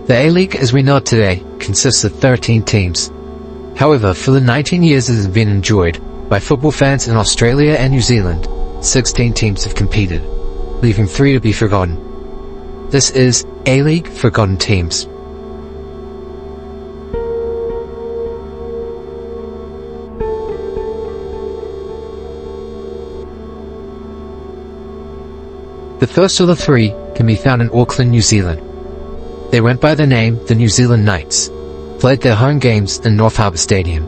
The A-League as we know it today consists of 13 teams. However, for the 19 years it has been enjoyed by football fans in Australia and New Zealand, 16 teams have competed, leaving 3 to be forgotten. This is A-League Forgotten Teams. The first of the 3 can be found in Auckland, New Zealand. They went by the name the New Zealand Knights, played their home games in North Harbour Stadium.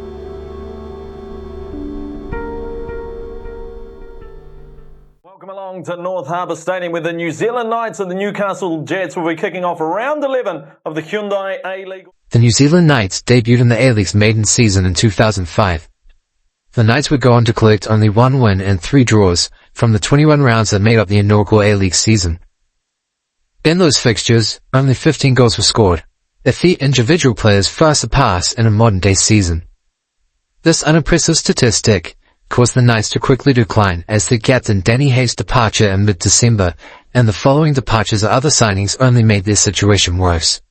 Welcome along to North Harbour Stadium, where the New Zealand Knights and the Newcastle Jets will be kicking off round 11 of the Hyundai A-League. The New Zealand Knights debuted in the A-League's maiden season in 2005. The Knights would go on to collect only 1 win and 3 draws from the 21 rounds that made up the inaugural A-League season. In those fixtures, only 15 goals were scored, a feat individual players far surpass in a modern-day season. This unimpressive statistic caused the Knights to quickly decline as their captain Danny Hayes' departure in mid-December and the following departures of other signings only made their situation worse.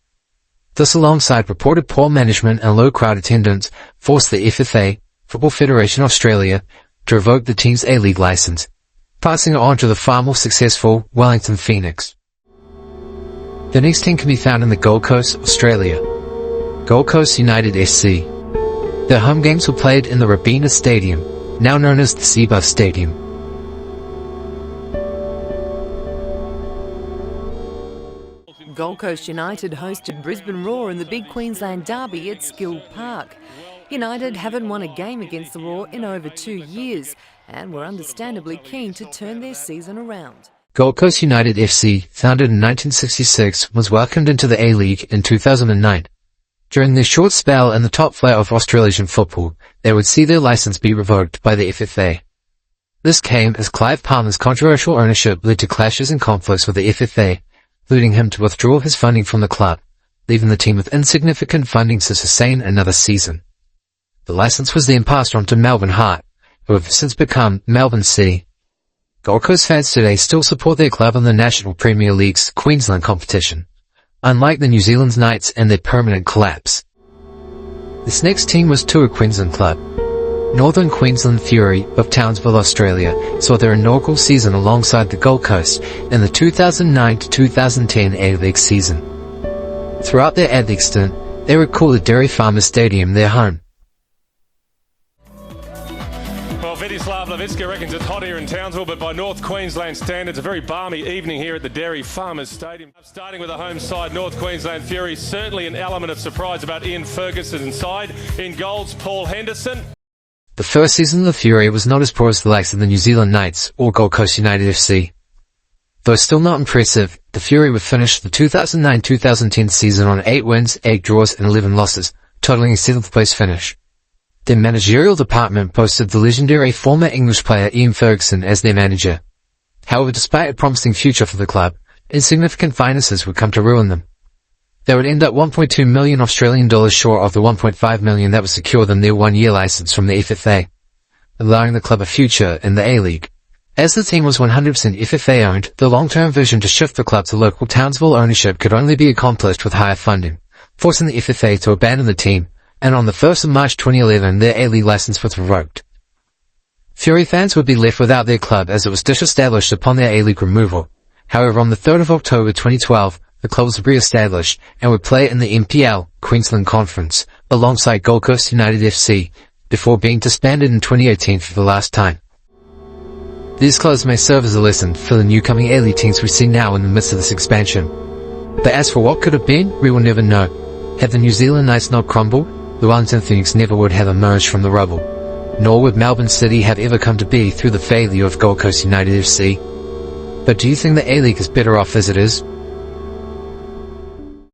This, alongside reported poor management and low crowd attendance, forced the FFA, Football Federation Australia, to revoke the team's A-League licence, passing it on to the far more successful Wellington Phoenix. The next team can be found in the Gold Coast, Australia. Gold Coast United SC. Their home games were played in the Robina Stadium, now known as the Seabus Stadium. Gold Coast United hosted Brisbane Roar in the big Queensland derby at Skill Park. United haven't won a game against the Roar in over 2 years and were understandably keen to turn their season around. Gold Coast United FC, founded in 1966, was welcomed into the A-League in 2009. During their short spell in the top flight of Australasian football, they would see their licence be revoked by the FFA. This came as Clive Palmer's controversial ownership led to clashes and conflicts with the FFA, leading him to withdraw his funding from the club, leaving the team with insignificant funding to sustain another season. The licence was then passed on to Melbourne Heart, who have since become Melbourne City. Gold Coast fans today still support their club in the National Premier League's Queensland competition, unlike the New Zealand Knights and their permanent collapse. This next team was to a Queensland club. Northern Queensland Fury of Townsville, Australia, saw their inaugural season alongside the Gold Coast in the 2009-2010 A-League season. Throughout their A-League stint, they would call the Dairy Farmers Stadium their home. Well, Vidislav Levitska reckons it's hot here in Townsville, but by North Queensland standards, a very balmy evening here at the Dairy Farmers Stadium. Starting with the home side, North Queensland Fury, certainly an element of surprise about Ian Ferguson's side. In goals, Paul Henderson. The first season of the Fury was not as poor as the likes of the New Zealand Knights or Gold Coast United FC. Though still not impressive, the Fury would finish the 2009-2010 season on 8 wins, 8 draws and 11 losses, totaling a 7th place finish. Their managerial department boasted the legendary former English player Ian Ferguson as their manager. However, despite a promising future for the club, insignificant finances would come to ruin them. They would end up 1.2 million Australian dollars short of the 1.5 million that would secure them their 1-year licence from the FFA, allowing the club a future in the A-League. As the team was 100% FFA owned, the long-term vision to shift the club to local Townsville ownership could only be accomplished with higher funding, forcing the FFA to abandon the team, and on the 1st of March 2011 their A-League licence was revoked. Fury fans would be left without their club as it was disestablished upon their A-League removal. However, on the 3rd of October 2012, the club was re-established and would play in the NPL Queensland Conference alongside Gold Coast United FC before being disbanded in 2018 for the last time. These clubs may serve as a lesson for the new coming A-League teams we see now in the midst of this expansion. But as for what could have been, we will never know. Had the New Zealand Knights not crumbled, the Wellington Phoenix never would have emerged from the rubble, nor would Melbourne City have ever come to be through the failure of Gold Coast United FC. But do you think the A-League is better off as it is?